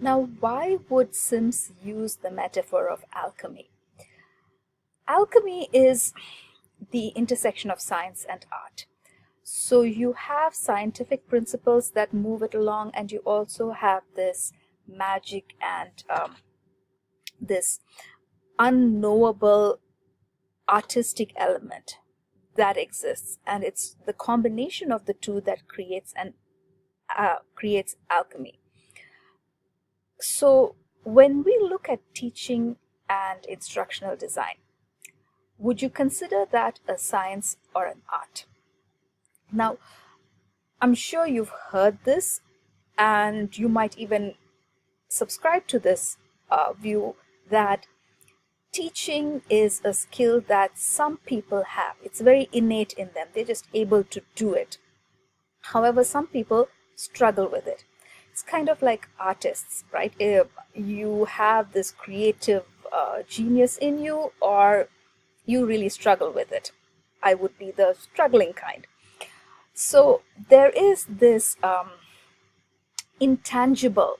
Now, why would Sims use the metaphor of alchemy? Alchemy is the intersection of science and art. So you have scientific principles that move it along, and you also have this magic and this unknowable artistic element that exists, and it's the combination of the two that creates alchemy. So when we look at teaching and instructional design, would you consider that a science or an art? Now, I'm sure you've heard this, and you might even subscribe to this view that teaching is a skill that some people have. It's very innate in them. They're just able to do it. However, some people struggle with it. It's kind of like artists, right? You have this creative genius in you, or you really struggle with it. I would be the struggling kind. So there is this intangible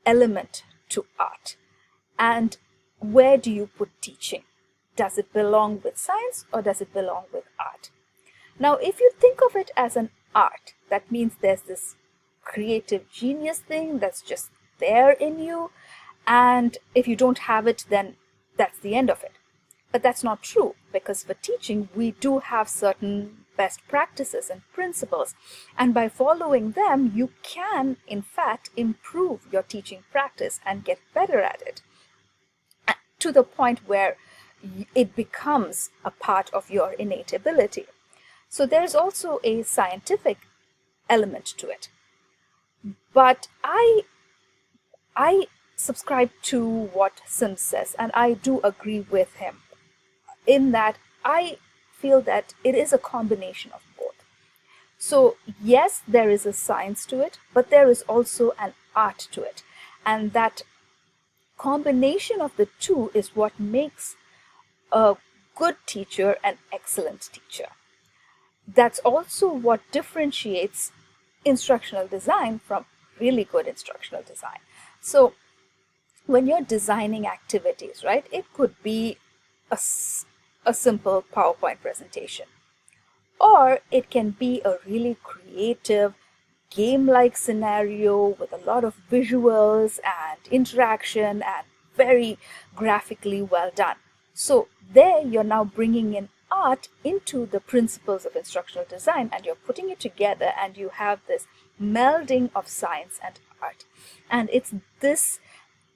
element to art. And where do you put teaching? Does it belong with science or does it belong with art? Now, if you think of it as an art, that means there's this creative genius thing that's just there in you. And if you don't have it, then that's the end of it. But that's not true, because for teaching, we do have certain best practices and principles. And by following them, you can, in fact, improve your teaching practice and get better at it, to the point where it becomes a part of your innate ability. So there's also a scientific element to it. But I subscribe to what Sims says, and I do agree with him in that I feel that it is a combination of both. So yes, there is a science to it, but there is also an art to it. And that combination of the two is what makes a good teacher an excellent teacher. That's also what differentiates instructional design from really good instructional design. So when you're designing activities, right, it could be a simple PowerPoint presentation, or it can be a really creative game-like scenario with a lot of visuals and interaction and very graphically well done. So there you're now bringing in art into the principles of instructional design, and you're putting it together, and you have this melding of science and art. And it's this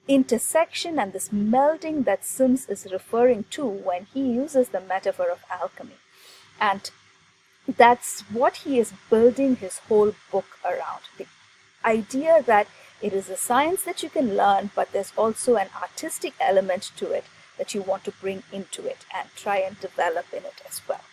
intersection and this melding that Sims is referring to when he uses the metaphor of alchemy. And that's what he is building his whole book around. The idea that it is a science that you can learn, but there's also an artistic element to it that you want to bring into it and try and develop in it as well.